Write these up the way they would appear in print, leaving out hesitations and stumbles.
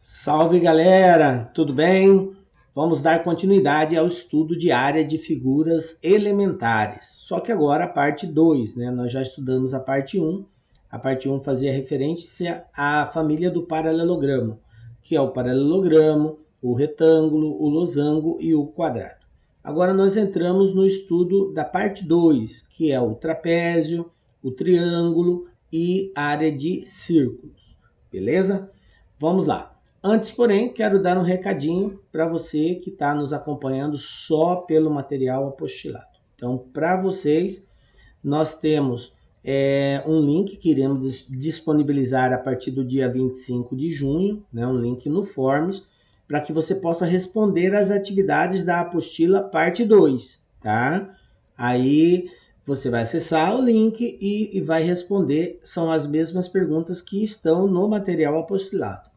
Salve galera, tudo bem? Vamos dar continuidade ao estudo de área de figuras elementares. Só que agora a parte 2, né? Nós já estudamos a parte 1. A parte 1 fazia referência à família do paralelogramo, que é o paralelogramo, o retângulo, o losango e o quadrado. Agora nós entramos no estudo da parte 2, que é o trapézio, o triângulo e área de círculos. Beleza? Vamos lá. Antes, porém, quero dar um recadinho para você que está nos acompanhando só pelo material apostilado. Então, para vocês, nós temos um link que iremos disponibilizar a partir do dia 25 de junho, né, um link no Forms, para que você possa responder às atividades da apostila parte 2, tá? Aí você vai acessar o link e vai responder, são as mesmas perguntas que estão no material apostilado.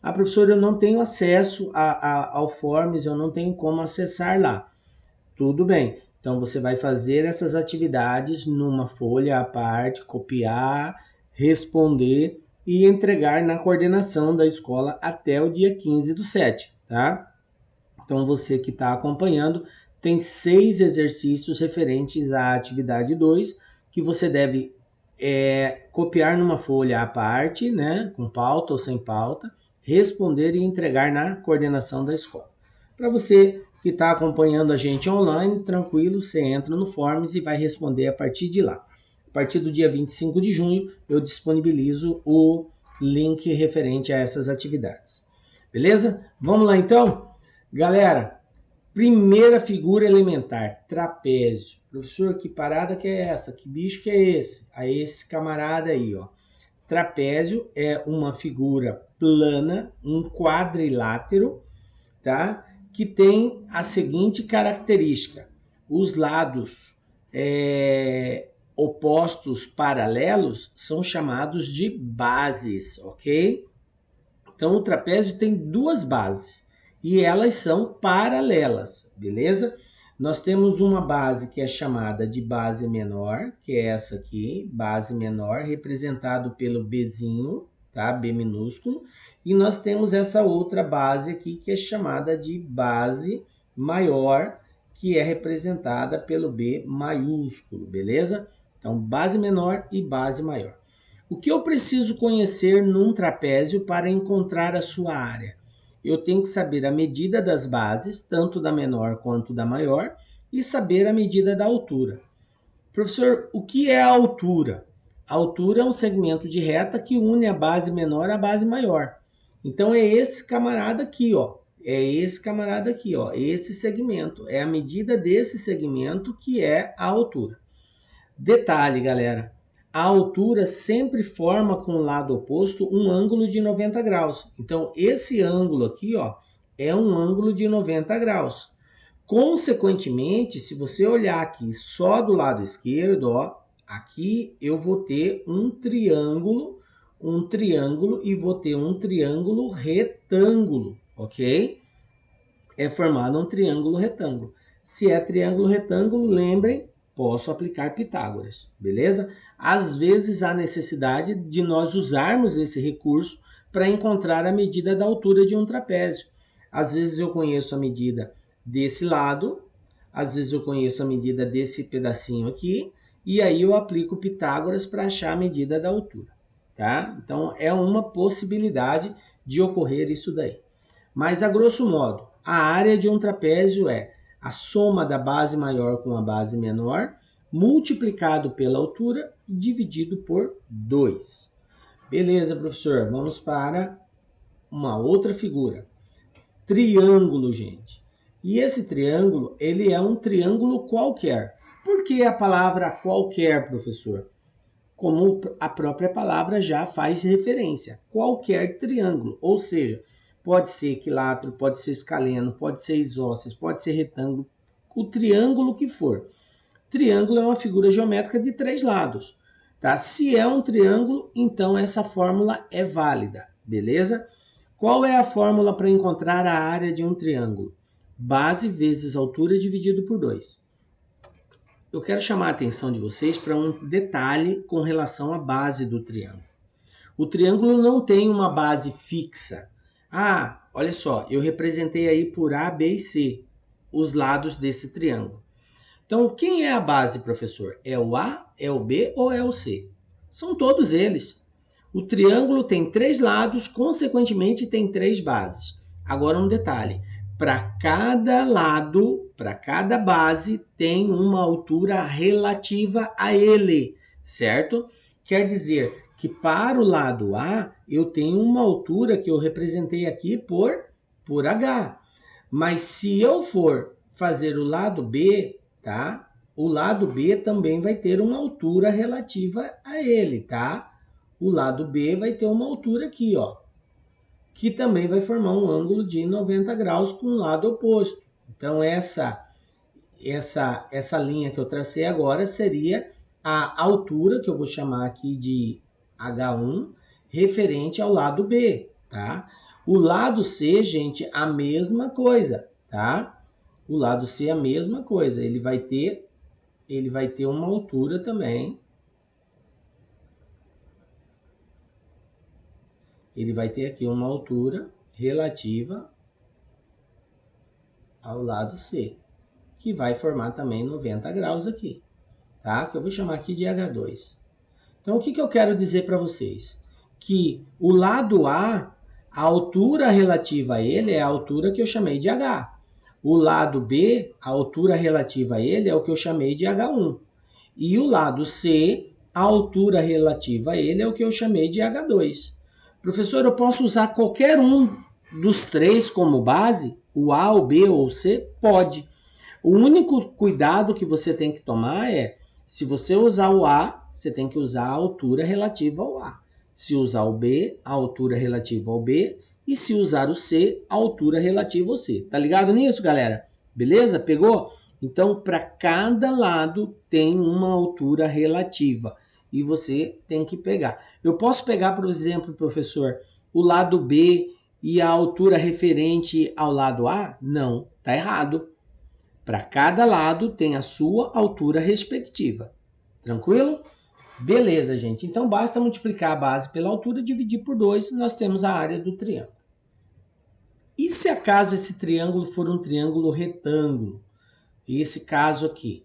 Ah, professor, eu não tenho acesso ao Forms, eu não tenho como acessar lá. Tudo bem. Então você vai fazer essas atividades numa folha à parte, copiar, responder e entregar na coordenação da escola até o dia 15/7, tá? Então você que está acompanhando tem 6 exercícios referentes à atividade 2 que você deve copiar numa folha à parte, né, com pauta ou sem pauta, responder e entregar na coordenação da escola. Para você que está acompanhando a gente online, tranquilo, você entra no Forms e vai responder a partir de lá. A partir do dia 25 de junho, eu disponibilizo o link referente a essas atividades. Beleza? Vamos lá então? Galera, primeira figura elementar, trapézio. Professor, que parada que é essa? Que bicho que é esse? É esse camarada aí, ó. Trapézio é uma figura plana, um quadrilátero, tá? Que tem a seguinte característica: os lados opostos paralelos são chamados de bases, ok? Então o trapézio tem duas bases e elas são paralelas, beleza? Nós temos uma base que é chamada de base menor, que é essa aqui, base menor, representado pelo Bzinho, tá? B minúsculo. E nós temos essa outra base aqui que é chamada de base maior, que é representada pelo B maiúsculo, beleza? Então, base menor e base maior. O que eu preciso conhecer num trapézio para encontrar a sua área? Eu tenho que saber a medida das bases, tanto da menor quanto da maior, e saber a medida da altura. Professor, o que é a altura? A altura é um segmento de reta que une a base menor à base maior. Então é esse camarada aqui, ó. É esse camarada aqui, ó. Esse segmento. É a medida desse segmento que é a altura. Detalhe, galera. A altura sempre forma com o lado oposto um ângulo de 90 graus. Então, esse ângulo aqui, ó, é um ângulo de 90 graus. Consequentemente, se você olhar aqui só do lado esquerdo, ó, aqui eu vou ter um triângulo e vou ter um triângulo retângulo, ok? É formado um triângulo retângulo. Se é triângulo retângulo, lembrem, posso aplicar Pitágoras, beleza? Às vezes há necessidade de nós usarmos esse recurso para encontrar a medida da altura de um trapézio. Às vezes eu conheço a medida desse lado, às vezes eu conheço a medida desse pedacinho aqui, e aí eu aplico Pitágoras para achar a medida da altura, tá? Então é uma possibilidade de ocorrer isso daí. Mas a grosso modo, a área de um trapézio é a soma da base maior com a base menor, multiplicado pela altura e dividido por 2. Beleza, professor. Vamos para uma outra figura. Triângulo, gente. E esse triângulo, ele é um triângulo qualquer. Por que a palavra qualquer, professor? Como a própria palavra já faz referência. Qualquer triângulo, ou seja, pode ser equilátero, pode ser escaleno, pode ser isósceles, pode ser retângulo, o triângulo que for. Triângulo é uma figura geométrica de 3 lados. Tá? Se é um triângulo, então essa fórmula é válida, beleza? Qual é a fórmula para encontrar a área de um triângulo? Base vezes altura dividido por 2. Eu quero chamar a atenção de vocês para um detalhe com relação à base do triângulo. O triângulo não tem uma base fixa. Ah, olha só, eu representei aí por A, B e C os lados desse triângulo. Então, quem é a base, professor? É o A, é o B ou é o C? São todos eles. O triângulo tem 3 lados, consequentemente tem 3 bases. Agora um detalhe, para cada lado, para cada base, tem uma altura relativa a ele, certo? Quer dizer que para o lado A, eu tenho uma altura que eu representei aqui por H. Mas se eu for fazer o lado B, tá? O lado B também vai ter uma altura relativa a ele, tá? O lado B vai ter uma altura aqui, ó, que também vai formar um ângulo de 90 graus com o lado oposto. Então essa linha que eu tracei agora seria a altura que eu vou chamar aqui de H1 referente ao lado B, tá? O lado C, gente, a mesma coisa, tá? O lado C é a mesma coisa, ele vai ter uma altura também. Ele vai ter aqui uma altura relativa ao lado C, que vai formar também 90 graus aqui, tá? Que eu vou chamar aqui de H2. Então, o que eu quero dizer para vocês? Que o lado A, a altura relativa a ele é a altura que eu chamei de H. O lado B, a altura relativa a ele é o que eu chamei de H1. E o lado C, a altura relativa a ele é o que eu chamei de H2. Professor, eu posso usar qualquer um dos três como base? O A, o B ou o C? Pode. O único cuidado que você tem que tomar é, se você usar o A, você tem que usar a altura relativa ao A. Se usar o B, a altura relativa ao B. E se usar o C, a altura relativa ao C. Tá ligado nisso, galera? Beleza? Pegou? Então, para cada lado tem uma altura relativa. E você tem que pegar. Eu posso pegar, por exemplo, professor, o lado B e a altura referente ao lado A? Não, tá errado. Para cada lado tem a sua altura respectiva. Tranquilo? Beleza, gente. Então basta multiplicar a base pela altura e dividir por 2, nós temos a área do triângulo. E se acaso esse triângulo for um triângulo retângulo? Esse caso aqui.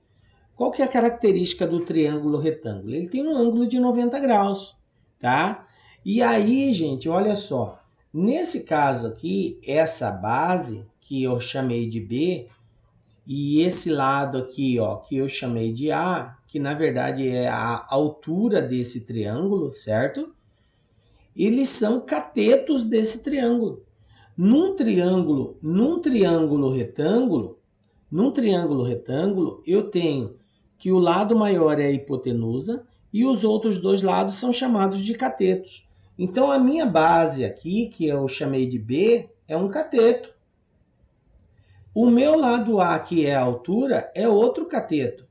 Qual que é a característica do triângulo retângulo? Ele tem um ângulo de 90 graus, tá? E aí, gente, olha só. Nesse caso aqui, essa base, que eu chamei de B, e esse lado aqui, ó, que eu chamei de A, que na verdade é a altura desse triângulo, certo? Eles são catetos desse triângulo. Num triângulo retângulo, eu tenho que o lado maior é a hipotenusa e os outros dois lados são chamados de catetos. Então a minha base aqui, que eu chamei de B, é um cateto. O meu lado A, que é a altura, é outro cateto.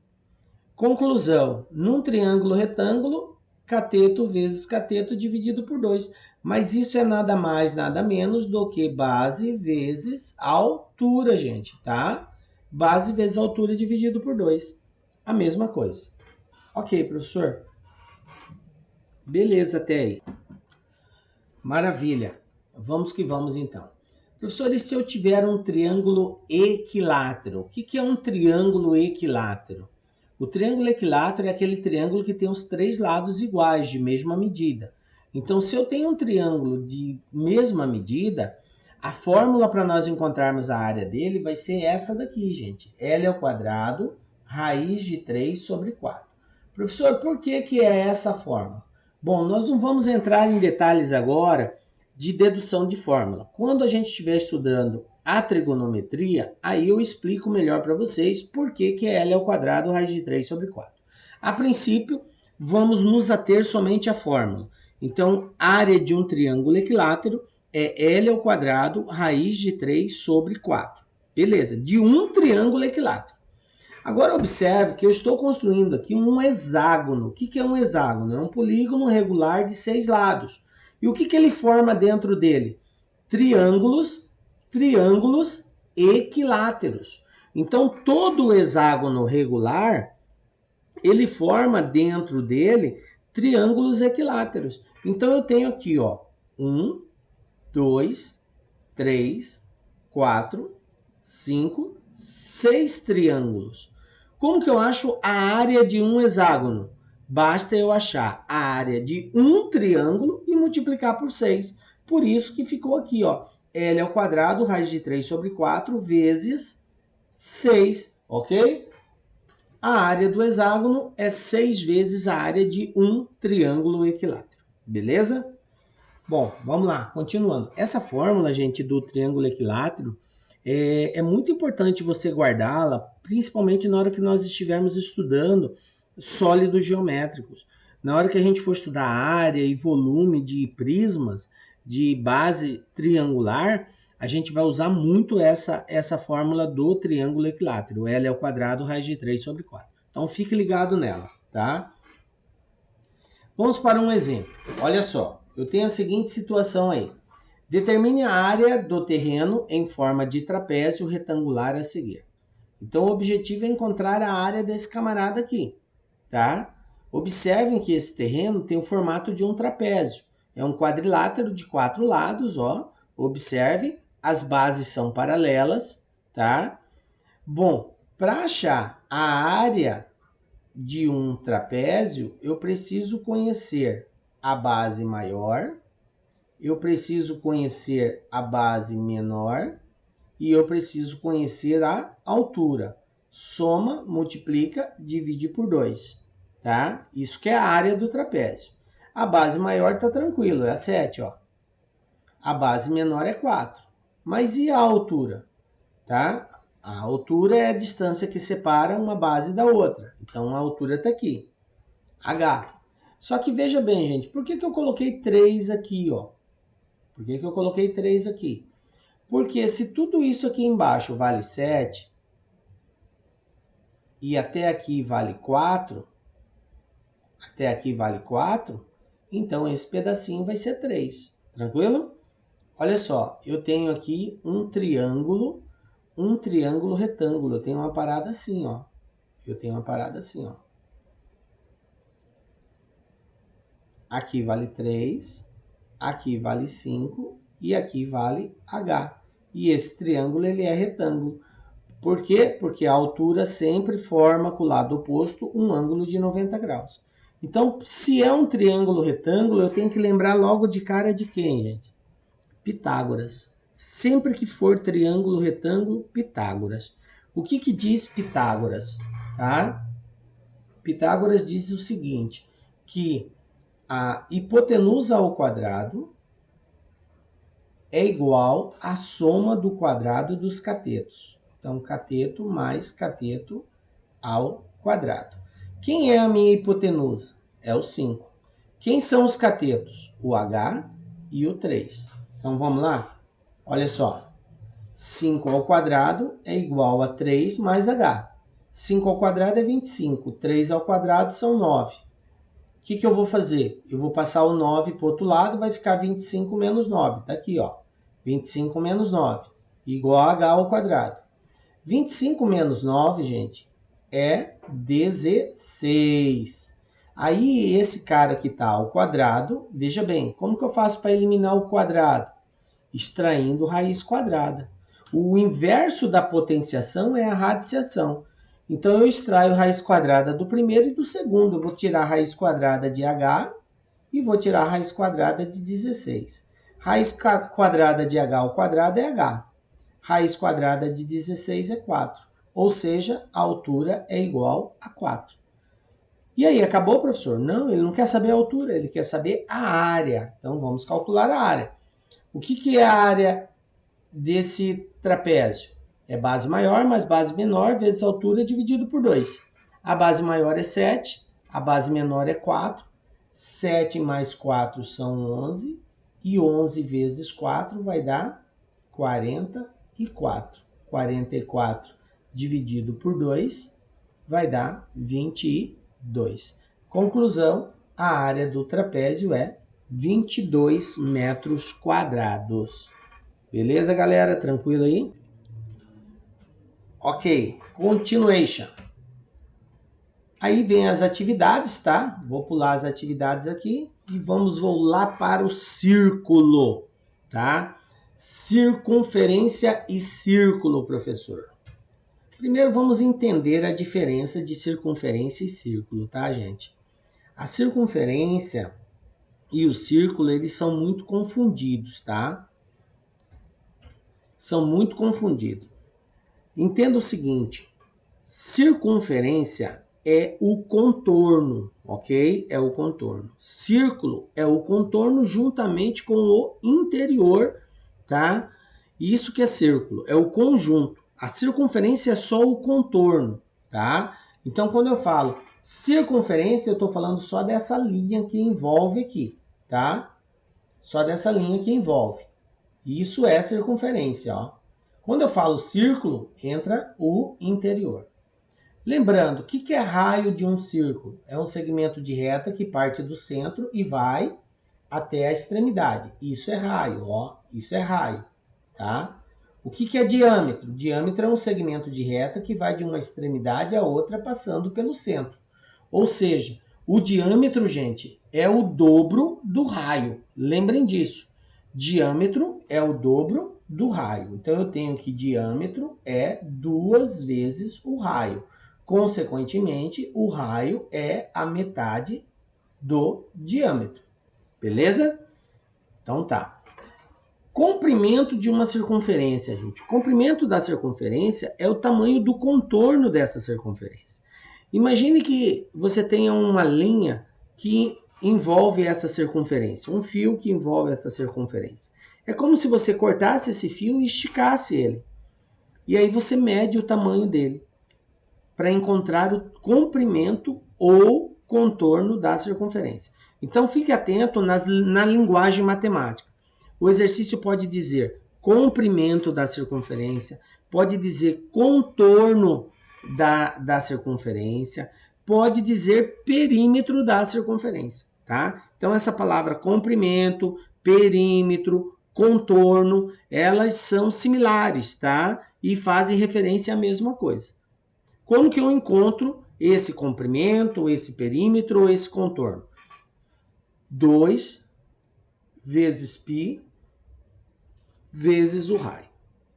Conclusão, num triângulo retângulo, cateto vezes cateto dividido por 2. Mas isso é nada mais, nada menos do que base vezes altura, gente, tá? Base vezes altura dividido por 2. A mesma coisa. Ok, professor? Beleza até aí. Maravilha. Vamos que vamos então. Professor, e se eu tiver um triângulo equilátero? O que é um triângulo equilátero? O triângulo equilátero é aquele triângulo que tem os 3 lados iguais, de mesma medida. Então, se eu tenho um triângulo de mesma medida, a fórmula para nós encontrarmos a área dele vai ser essa daqui, gente. L ao quadrado, raiz de 3 sobre 4. Professor, por que é essa fórmula? Bom, nós não vamos entrar em detalhes agora de dedução de fórmula. Quando a gente estiver estudando a trigonometria, aí eu explico melhor para vocês por que é L ao quadrado raiz de 3 sobre 4. A princípio, vamos nos ater somente à fórmula. Então, área de um triângulo equilátero é L ao quadrado raiz de 3 sobre 4. Beleza, de um triângulo equilátero. Agora observe que eu estou construindo aqui um hexágono. O que é um hexágono? É um polígono regular de 6 lados. E o que ele forma dentro dele? Triângulos equiláteros. Então, todo hexágono regular, ele forma dentro dele triângulos equiláteros. Então, eu tenho aqui, ó, 1, 2, 3, 4, 5, 6 triângulos. Como que eu acho a área de um hexágono? Basta eu achar a área de um triângulo e multiplicar por 6. Por isso que ficou aqui, ó. L ao quadrado, raiz de 3 sobre 4, vezes 6, ok? A área do hexágono é 6 vezes a área de um triângulo equilátero. Beleza? Bom, vamos lá, continuando. Essa fórmula, gente, do triângulo equilátero, é muito importante você guardá-la, principalmente na hora que nós estivermos estudando sólidos geométricos. Na hora que a gente for estudar área e volume de prismas de base triangular, a gente vai usar muito essa fórmula do triângulo equilátero. L ao quadrado, raiz de 3 sobre 4. Então, fique ligado nela, tá? Vamos para um exemplo. Olha só, eu tenho a seguinte situação aí. Determine a área do terreno em forma de trapézio retangular a seguir. Então, o objetivo é encontrar a área desse camarada aqui, tá? Observem que esse terreno tem o formato de um trapézio. É um quadrilátero de 4 lados, ó. Observe, as bases são paralelas, tá? Bom, para achar a área de um trapézio, eu preciso conhecer a base maior, eu preciso conhecer a base menor e eu preciso conhecer a altura. Soma, multiplica, divide por 2, tá? Isso que é a área do trapézio. A base maior tá tranquilo, é a 7, ó. A base menor é 4. Mas e a altura? Tá? A altura é a distância que separa uma base da outra. Então, a altura está aqui. H. Só que veja bem, gente, por que eu coloquei 3 aqui, ó? Por que eu coloquei 3 aqui? Porque se tudo isso aqui embaixo vale 7 e até aqui vale 4, então esse pedacinho vai ser 3. Tranquilo? Olha só, eu tenho aqui um triângulo retângulo. Eu tenho uma parada assim, ó. Aqui vale 3, aqui vale 5 e aqui vale H. E esse triângulo ele é retângulo. Por quê? Porque a altura sempre forma com o lado oposto um ângulo de 90 graus. Então, se é um triângulo retângulo, eu tenho que lembrar logo de cara de quem, gente? Pitágoras. Sempre que for triângulo retângulo, Pitágoras. O que diz Pitágoras? Tá? Pitágoras diz o seguinte, que a hipotenusa ao quadrado é igual à soma do quadrado dos catetos. Então, cateto mais cateto ao quadrado. Quem é a minha hipotenusa? É o 5. Quem são os catetos? O H e o 3. Então, vamos lá? Olha só. 5 ao quadrado é igual a 3 mais H. 5 ao quadrado é 25. 3 ao quadrado são 9. O que eu vou fazer? Eu vou passar o 9 para o outro lado, vai ficar 25 menos 9. Está aqui, ó. 25 menos 9, igual a H ao quadrado. 25 menos 9, gente, é 16. Aí, esse cara que está ao quadrado, veja bem, como que eu faço para eliminar o quadrado? Extraindo raiz quadrada. O inverso da potenciação é a radiciação. Então, eu extraio raiz quadrada do primeiro e do segundo. Eu vou tirar a raiz quadrada de H e vou tirar a raiz quadrada de 16. Raiz quadrada de H ao quadrado é H. Raiz quadrada de 16 é 4. Ou seja, a altura é igual a 4. E aí, acabou, professor? Não, ele não quer saber a altura, ele quer saber a área. Então, vamos calcular a área. O que é a área desse trapézio? É base maior mais base menor vezes altura dividido por 2. A base maior é 7, a base menor é 4. 7 mais 4 são 11. E 11 vezes 4 vai dar 44. 44 dividido por 2 vai dar 22. Conclusão, a área do trapézio é 22 metros quadrados. Beleza, galera? Tranquilo aí? Ok, continuation. Aí vem as atividades, tá? Vou pular as atividades aqui e vamos lá para o círculo, tá? Circunferência e círculo, professor. Primeiro vamos entender a diferença de circunferência e círculo, tá, gente? A circunferência e o círculo, eles são muito confundidos, tá? São muito confundidos. Entenda o seguinte, circunferência é o contorno, ok? É o contorno. Círculo é o contorno juntamente com o interior, tá? Isso que é círculo, é o conjunto. A circunferência é só o contorno, tá? Então, quando eu falo circunferência, eu estou falando só dessa linha que envolve aqui, tá? Só dessa linha que envolve. Isso é circunferência, ó. Quando eu falo círculo, entra o interior. Lembrando, o que é raio de um círculo? É um segmento de reta que parte do centro e vai até a extremidade. Isso é raio, ó. Isso é raio, tá? O que é diâmetro? Diâmetro é um segmento de reta que vai de uma extremidade a outra passando pelo centro. Ou seja, o diâmetro, gente, é o dobro do raio. Lembrem disso. Diâmetro é o dobro do raio. Então, eu tenho que diâmetro é 2 vezes o raio. Consequentemente, o raio é a metade do diâmetro. Beleza? Então tá. Comprimento de uma circunferência, gente. O comprimento da circunferência é o tamanho do contorno dessa circunferência. Imagine que você tenha uma linha que envolve essa circunferência, um fio que envolve essa circunferência. É como se você cortasse esse fio e esticasse ele. E aí você mede o tamanho dele para encontrar o comprimento ou contorno da circunferência. Então fique atento na linguagem matemática. O exercício pode dizer comprimento da circunferência, pode dizer contorno da circunferência, pode dizer perímetro da circunferência, tá? Então essa palavra comprimento, perímetro, contorno, elas são similares, tá? E fazem referência à mesma coisa. Como que eu encontro esse comprimento, esse perímetro ou esse contorno? 2 vezes π vezes o raio.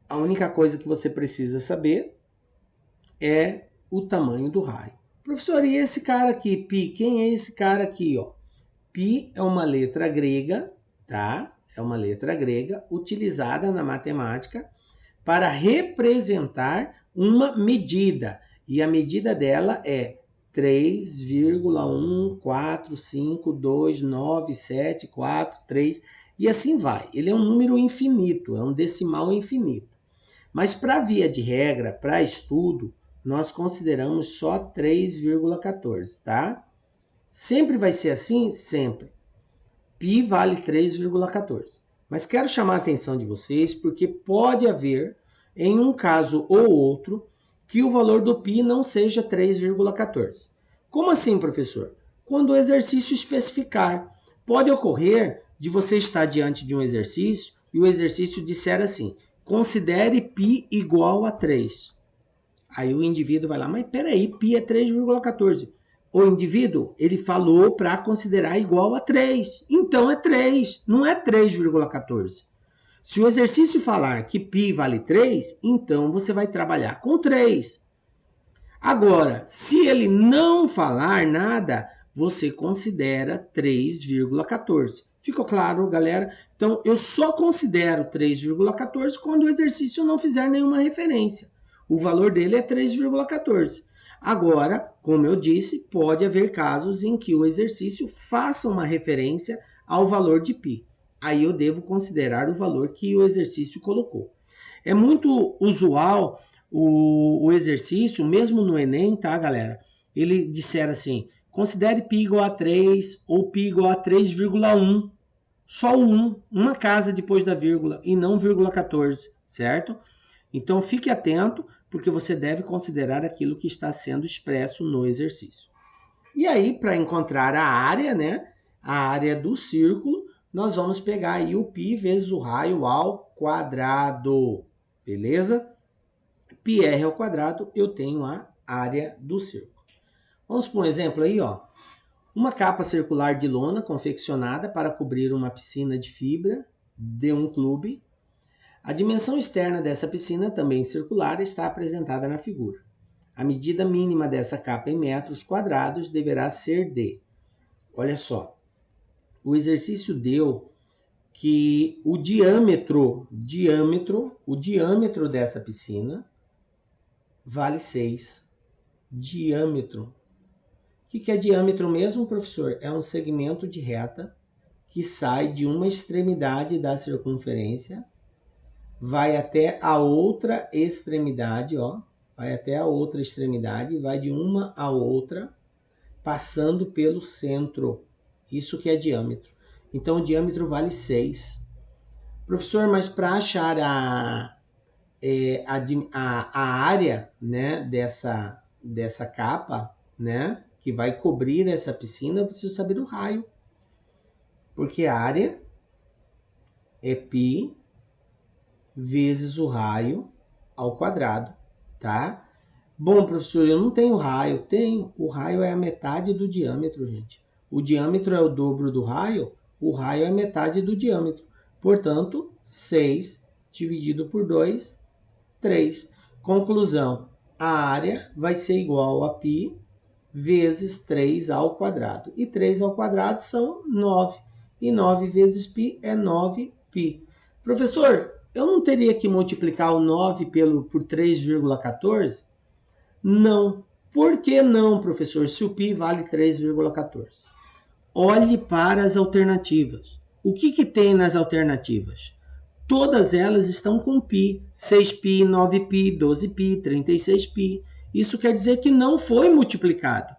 A única coisa que você precisa saber é o tamanho do raio. Professor, e esse cara aqui, π? Quem é esse cara aqui, ó? Π é uma letra grega, tá? É uma letra grega utilizada na matemática para representar uma medida. E a medida dela é 3,1452974, e assim vai. Ele é um número infinito, é um decimal infinito. Mas para via de regra, para estudo, nós consideramos só 3,14, tá? Sempre vai ser assim? Sempre. Π vale 3,14. Mas quero chamar a atenção de vocês porque pode haver, em um caso ou outro, que o valor do π não seja 3,14. Como assim, professor? Quando o exercício especificar. Pode ocorrer de você estar diante de um exercício e o exercício disser assim, considere π igual a 3. Aí o indivíduo vai lá, mas peraí, π é 3,14. O indivíduo, ele falou para considerar igual a 3. Então é 3, não é 3,14. Se o exercício falar que π vale 3, então você vai trabalhar com 3. Agora, se ele não falar nada, você considera 3,14. Ficou claro, galera? Então, eu só considero 3,14 quando o exercício não fizer nenhuma referência. O valor dele é 3,14. Agora, como eu disse, pode haver casos em que o exercício faça uma referência ao valor de π. Aí eu devo considerar o valor que o exercício colocou. É muito usual o exercício, mesmo no Enem, tá, galera? Ele disser assim, considere π igual a 3 ou π igual a 3,1. Só o 1, uma casa depois da vírgula e não 0,14, certo? Então fique atento, porque você deve considerar aquilo que está sendo expresso no exercício. E aí, para encontrar a área, né? A área do círculo, nós vamos pegar aí o π vezes o raio ao quadrado. Beleza? πr ao quadrado, eu tenho a área do círculo. Vamos por um exemplo aí, ó. Uma capa circular de lona confeccionada para cobrir uma piscina de fibra de um clube A dimensão externa dessa piscina, também circular, está apresentada na figura. A medida mínima dessa capa em metros quadrados deverá ser de... Olha só, o exercício deu que o diâmetro dessa piscina vale 6. Diâmetro. O que é diâmetro mesmo, professor? É um segmento de reta que sai de uma extremidade da circunferência, vai até a outra extremidade, ó. Vai até a outra extremidade, vai de uma a outra, passando pelo centro. Isso que é diâmetro. Então, o diâmetro vale 6. Professor, mas para achar a área, né, dessa capa, né, que vai cobrir essa piscina, eu preciso saber o raio. Porque a área é π vezes o raio ao quadrado, tá? Bom, professor, eu não tenho raio. Tenho. O raio é a metade do diâmetro, gente. O diâmetro é o dobro do raio, o raio é metade do diâmetro. Portanto, 6 dividido por 2, 3. Conclusão, a área vai ser igual a π vezes 3 ao quadrado. E 3 ao quadrado são 9. E 9 vezes π é 9π. Professor, eu não teria que multiplicar o 9 por 3,14? Não. Por que não, professor, se o π vale 3,14? Olhe para as alternativas. O que tem nas alternativas? Todas elas estão com π. 6π, 9π, 12π, 36π. Isso quer dizer que não foi multiplicado.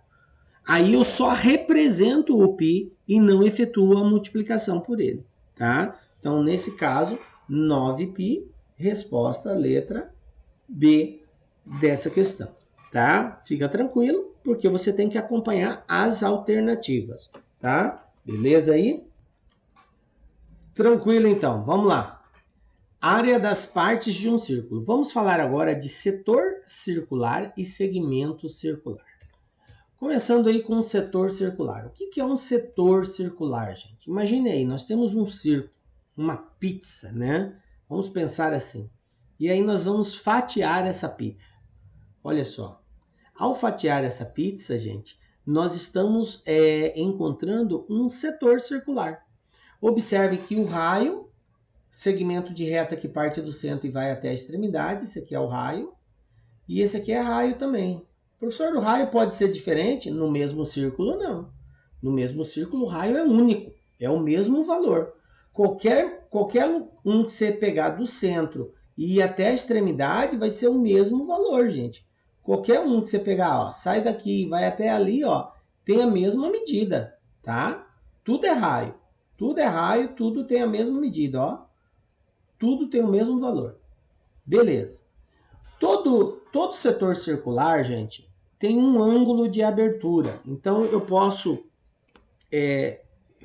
Aí eu só represento o π e não efetuo a multiplicação por ele, tá? Então, nesse caso, 9π, resposta letra B dessa questão, tá? Fica tranquilo, porque você tem que acompanhar as alternativas, tá? Beleza aí? Tranquilo, então. Vamos lá. Área das partes de um círculo. Vamos falar agora de setor circular e segmento circular. Começando aí com o setor circular. O que é um setor circular, gente? Imagine aí, nós temos um círculo, uma pizza, né? Vamos pensar assim. E aí nós vamos fatiar essa pizza. Olha só. Ao fatiar essa pizza, gente, nós estamos encontrando um setor circular. Observe que o raio, segmento de reta que parte do centro e vai até a extremidade, esse aqui é o raio. E esse aqui é raio também. Professor, o raio pode ser diferente? No mesmo círculo, não. No mesmo círculo, o raio é único. É o mesmo valor. Qualquer um que você pegar do centro e ir até a extremidade vai ser o mesmo valor, gente. Qualquer um que você pegar, ó, sai daqui e vai até ali, ó, tem a mesma medida, tá? Tudo é raio. Tudo é raio, tudo tem a mesma medida, ó. Tudo tem o mesmo valor. Beleza. Todo setor circular, gente, tem um ângulo de abertura. Então, eu posso,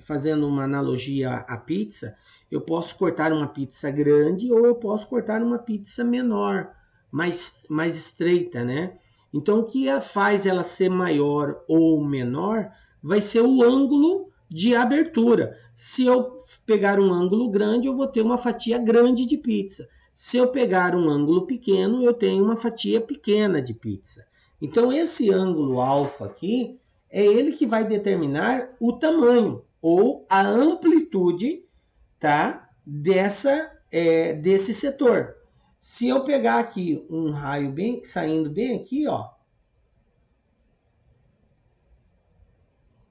fazendo uma analogia à pizza, eu posso cortar uma pizza grande ou eu posso cortar uma pizza menor, mais estreita, né? Então, o que faz ela ser maior ou menor vai ser o ângulo de abertura. Se eu pegar um ângulo grande, eu vou ter uma fatia grande de pizza. Se eu pegar um ângulo pequeno, eu tenho uma fatia pequena de pizza. Então, esse ângulo alfa aqui é ele que vai determinar o tamanho ou a amplitude, tá, desse setor. Se eu pegar aqui um raio saindo bem aqui, ó,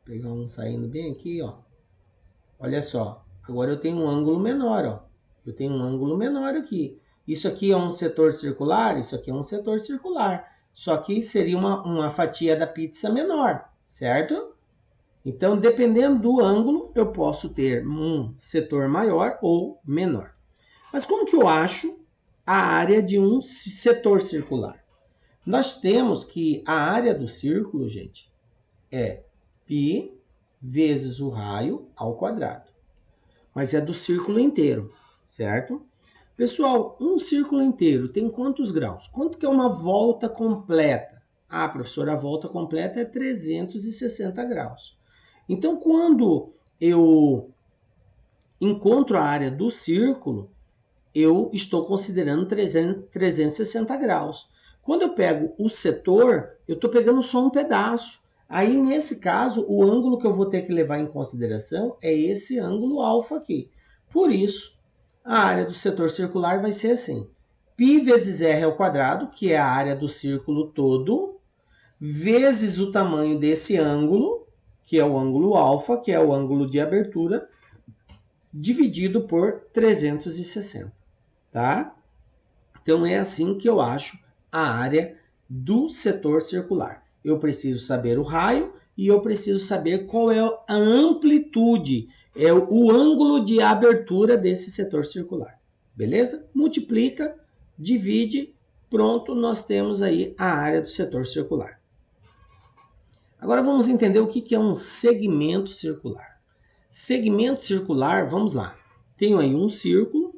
pegar um saindo bem aqui, ó, olha só, agora eu tenho um ângulo menor, ó. Eu tenho um ângulo menor aqui. Isso aqui é um setor circular, isso aqui é um setor circular. Só que seria uma fatia da pizza menor, certo? Então, dependendo do ângulo, eu posso ter um setor maior ou menor. Mas como que eu acho a área de um setor circular? Nós temos que a área do círculo, gente, é π vezes o raio ao quadrado. Mas é do círculo inteiro, certo? Pessoal, um círculo inteiro tem quantos graus? Quanto que é uma volta completa? Ah, professor, a volta completa é 360 graus. Então, quando eu encontro a área do círculo, eu estou considerando 360 graus. Quando eu pego o setor, eu estou pegando só um pedaço. Aí, nesse caso, o ângulo que eu vou ter que levar em consideração é esse ângulo alfa aqui. Por isso, a área do setor circular vai ser assim. Π vezes R ao quadrado, que é a área do círculo todo, vezes o tamanho desse ângulo, que é o ângulo alfa, que é o ângulo de abertura, dividido por 360, tá? Então é assim que eu acho a área do setor circular. Eu preciso saber o raio e eu preciso saber qual é a amplitude, é o ângulo de abertura desse setor circular. Beleza? Multiplica, divide, pronto, nós temos aí a área do setor circular. Agora vamos entender o que é um segmento circular. Segmento circular, vamos lá. Tenho aí um círculo,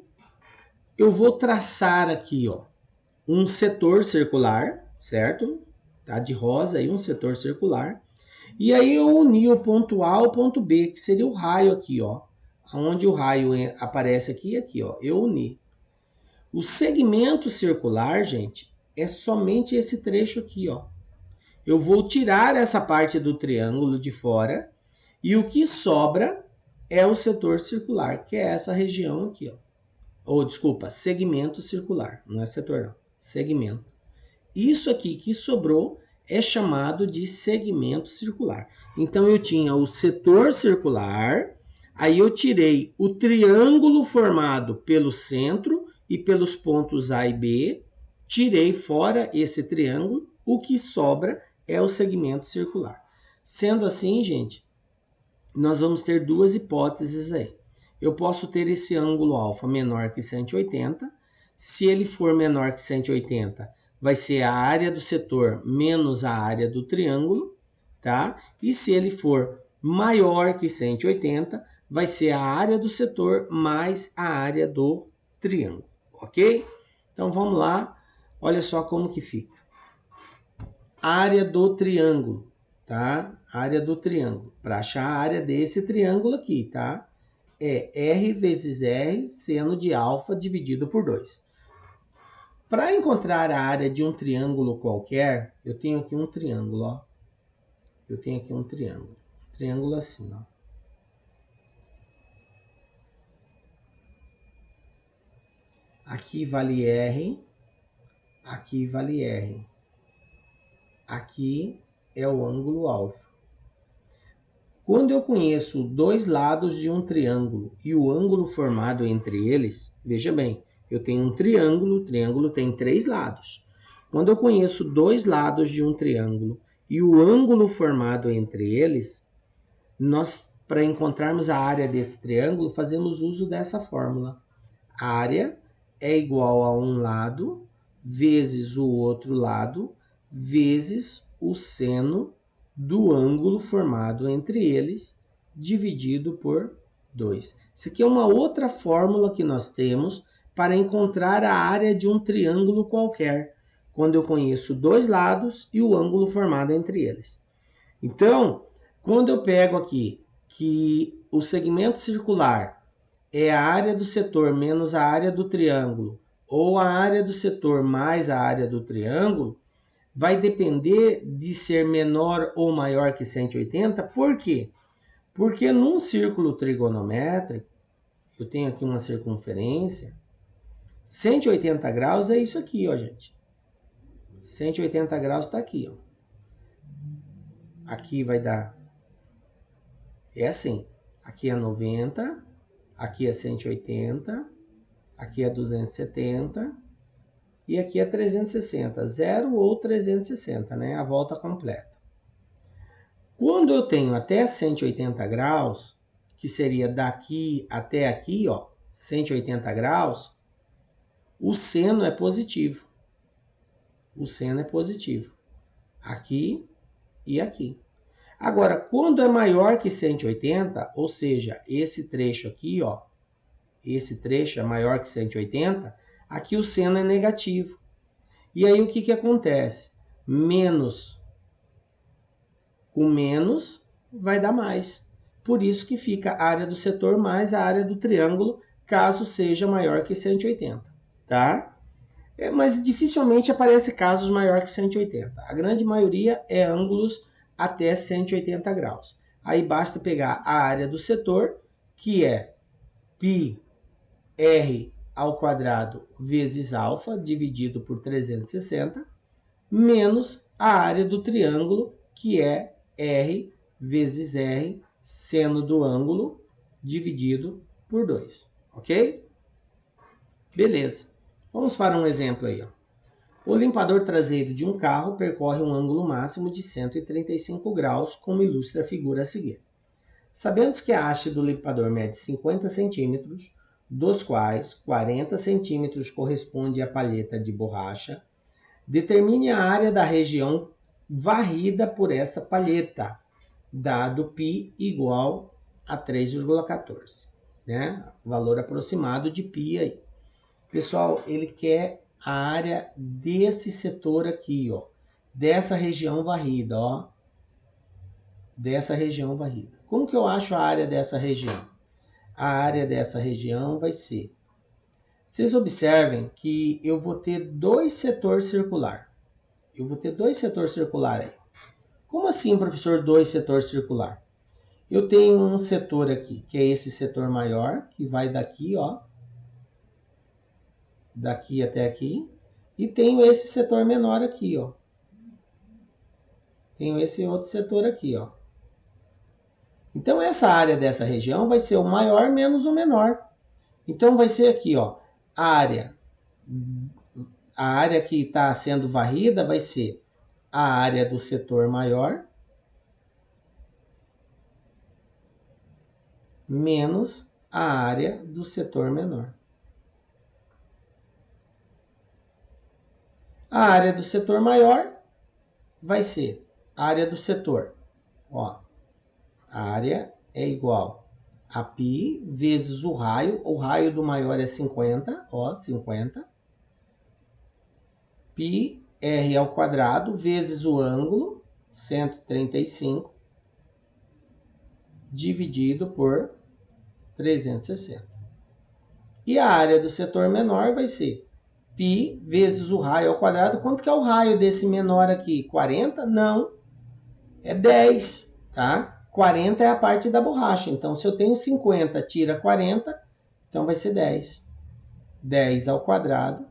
eu vou traçar aqui, ó, um setor circular, certo? Tá de rosa aí, um setor circular. E aí eu uni o ponto A ao ponto B, que seria o raio aqui, ó. Onde o raio aparece aqui e aqui, ó. Eu uni. O segmento circular, gente, é somente esse trecho aqui, ó. Eu vou tirar essa parte do triângulo de fora e o que sobra é o setor circular, que é essa região aqui, ó. Ou, desculpa, segmento circular. Não é setor, não. Segmento. Isso aqui que sobrou é chamado de segmento circular. Então, eu tinha o setor circular, aí eu tirei o triângulo formado pelo centro e pelos pontos A e B, tirei fora esse triângulo, o que sobra é o segmento circular. Sendo assim, gente, nós vamos ter duas hipóteses aí. Eu posso ter esse ângulo alfa menor que 180. Se ele for menor que 180, vai ser a área do setor menos a área do triângulo, tá? E se ele for maior que 180, vai ser a área do setor mais a área do triângulo, ok? Então vamos lá, olha só como que fica. Área do triângulo, tá? Área do triângulo. Para achar a área desse triângulo aqui, tá? É R vezes R seno de alfa dividido por 2. Para encontrar a área de um triângulo qualquer, eu tenho aqui um triângulo, ó. Eu tenho aqui um triângulo. Triângulo assim, ó. Aqui vale R, aqui vale R. Aqui é o ângulo alfa. Quando eu conheço dois lados de um triângulo e o ângulo formado entre eles, veja bem, eu tenho um triângulo, o triângulo tem 3 lados. Quando eu conheço dois lados de um triângulo e o ângulo formado entre eles, nós, para encontrarmos a área desse triângulo, fazemos uso dessa fórmula. A área é igual a um lado vezes o outro lado vezes o seno do ângulo formado entre eles, dividido por 2. Isso aqui é uma outra fórmula que nós temos para encontrar a área de um triângulo qualquer, quando eu conheço dois lados e o ângulo formado entre eles. Então, quando eu pego aqui que o segmento circular é a área do setor menos a área do triângulo, ou a área do setor mais a área do triângulo, vai depender de ser menor ou maior que 180. Por quê? Porque num círculo trigonométrico, eu tenho aqui uma circunferência, 180 graus é isso aqui, ó, gente. 180 graus está aqui, ó. Aqui vai dar... É assim. Aqui é 90, aqui é 180, aqui é 270 e aqui é 360. 0 ou 360, né? A volta completa. Quando eu tenho até 180 graus, que seria daqui até aqui, ó, 180 graus, o seno é positivo. O seno é positivo. Aqui e aqui. Agora, quando é maior que 180, ou seja, esse trecho aqui, ó, esse trecho é maior que 180, aqui o seno é negativo. E aí o que acontece? Menos com menos vai dar mais. Por isso que fica a área do setor mais a área do triângulo caso seja maior que 180, tá? Mas dificilmente aparece casos maior que 180. A grande maioria é ângulos até 180 graus. Aí basta pegar a área do setor, que é πr ao quadrado vezes alfa, dividido por 360, menos a área do triângulo, que é R vezes R, seno do ângulo, dividido por 2. Ok? Beleza. Vamos para um exemplo aí. Ó. O limpador traseiro de um carro percorre um ângulo máximo de 135 graus, como ilustra a figura a seguir. Sabemos que a haste do limpador mede 50 centímetros, dos quais 40 centímetros corresponde à palheta de borracha. Determine a área da região varrida por essa palheta, dado π igual a 3,14. Né? Valor aproximado de π aí. Pessoal, ele quer a área desse setor aqui, ó, dessa região varrida, ó, dessa região varrida. Como que eu acho a área dessa região? A área dessa região vai ser... Vocês observem que eu vou ter dois setores circular. Eu vou ter dois setores circular aí. Como assim, professor, dois setores circular? Eu tenho um setor aqui, que é esse setor maior, que vai daqui, ó, daqui até aqui, e tenho esse setor menor aqui, ó. Tenho esse outro setor aqui, ó. Então, essa área dessa região vai ser o maior menos o menor. Então, vai ser aqui, ó, a área que está sendo varrida vai ser a área do setor maior menos a área do setor menor. A área do setor maior vai ser a área do setor. Ó, a área é igual a π vezes o raio do maior é 50, ó, 50. π r ao quadrado vezes o ângulo, 135, dividido por 360. E a área do setor menor vai ser π vezes o raio ao quadrado. Quanto que é o raio desse menor aqui? 40? Não, é 10, tá? 40 é a parte da borracha. Então, se eu tenho 50, tira 40, então vai ser 10. 10 ao quadrado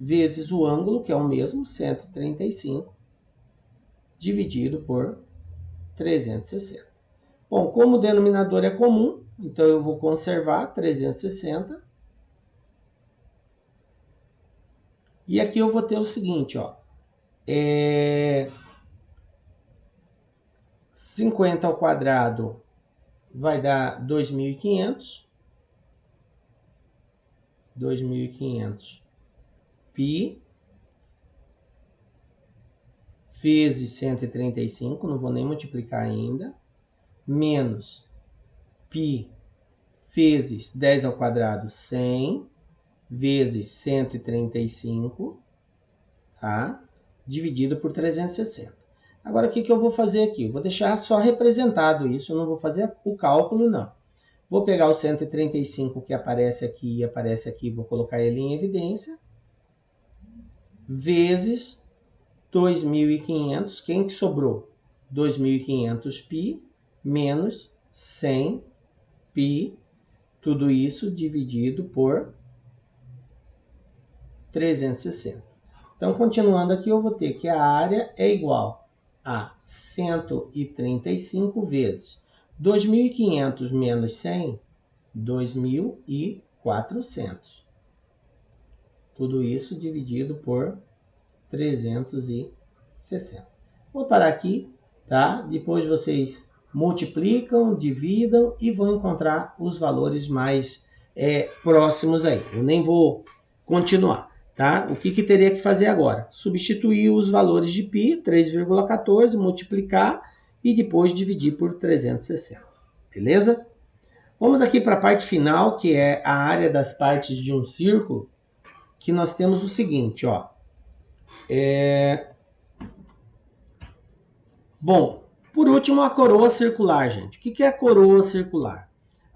vezes o ângulo, que é o mesmo, 135, dividido por 360. Bom, como o denominador é comum, então eu vou conservar 360. E aqui eu vou ter o seguinte, ó. 50 ao quadrado vai dar 2.500. 2.500 π vezes 135, não vou nem multiplicar ainda, menos π vezes 10 ao quadrado, 100, vezes 135, tá? Dividido por 360. Agora, o que eu vou fazer aqui? Eu vou deixar só representado isso, eu não vou fazer o cálculo, não. Vou pegar o 135 que aparece aqui e aparece aqui, vou colocar ele em evidência, vezes 2.500, quem que sobrou? 2.500 π menos 100 π, tudo isso dividido por 360. Então, continuando aqui, eu vou ter que a área é igual a 135 vezes 2.500 menos 100, 2.400. Tudo isso dividido por 360. Vou parar aqui, tá? Depois vocês multiplicam, dividam e vão encontrar os valores mais próximos aí. Eu nem vou continuar, tá? O que teria que fazer agora? Substituir os valores de π, 3,14, multiplicar e depois dividir por 360. Beleza? Vamos aqui para a parte final, que é a área das partes de um círculo, que nós temos o seguinte, ó. Bom, por último, a coroa circular, gente. O que é a coroa circular?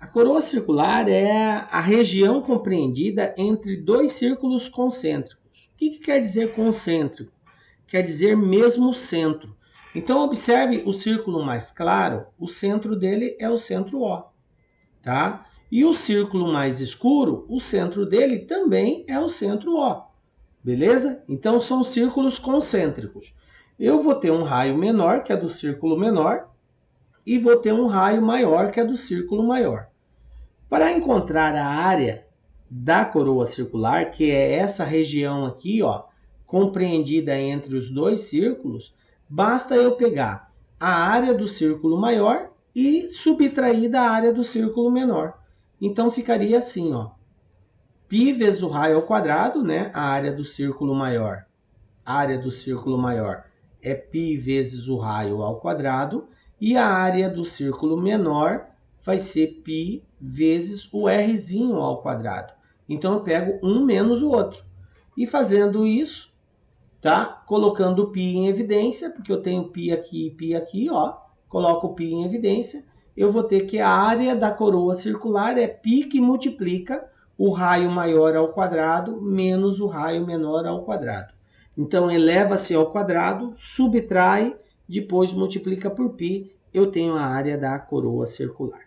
A coroa circular é a região compreendida entre dois círculos concêntricos. O que quer dizer concêntrico? Quer dizer mesmo centro. Então, observe o círculo mais claro, o centro dele é o centro O, tá? E o círculo mais escuro, o centro dele também é o centro O, beleza? Então, são círculos concêntricos. Eu vou ter um raio menor, que é do círculo menor, e vou ter um raio maior, que é do círculo maior. Para encontrar a área da coroa circular, que é essa região aqui, ó, compreendida entre os dois círculos, basta eu pegar a área do círculo maior e subtrair da área do círculo menor. Então ficaria assim, ó, π vezes o raio ao quadrado, né? A área do círculo maior. A área do círculo maior é π vezes o raio ao quadrado e a área do círculo menor vai ser π vezes o rzinho ao quadrado. Então eu pego um menos o outro. E fazendo isso, tá? Colocando o π em evidência, porque eu tenho π aqui e π aqui, ó. Coloco o π em evidência, eu vou ter que a área da coroa circular é π que multiplica o raio maior ao quadrado menos o raio menor ao quadrado. Então, eleva-se ao quadrado, subtrai, depois multiplica por π, eu tenho a área da coroa circular.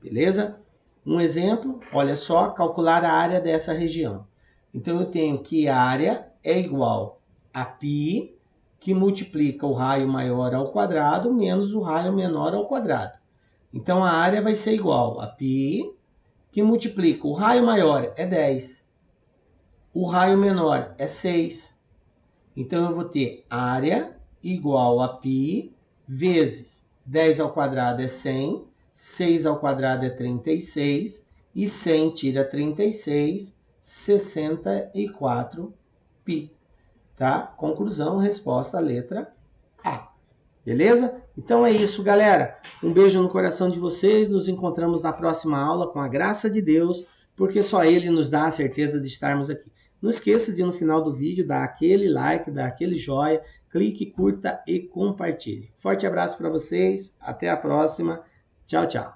Beleza? Um exemplo, olha só, calcular a área dessa região. Então, eu tenho que a área é igual a π, que multiplica o raio maior ao quadrado, menos o raio menor ao quadrado. Então, a área vai ser igual a π, que multiplica o raio maior é 10, o raio menor é 6. Então, eu vou ter área igual a π vezes 10 ao quadrado é 100, 6 ao quadrado é 36, e 100 tira 36, 64 π. Tá? Conclusão, resposta, letra A. Beleza? Então é isso, galera. Um beijo no coração de vocês. Nos encontramos na próxima aula com a graça de Deus, porque só Ele nos dá a certeza de estarmos aqui. Não esqueça de no final do vídeo dar aquele like, dar aquele joinha, clique, curta e compartilhe. Forte abraço para vocês. Até a próxima. Tchau, tchau.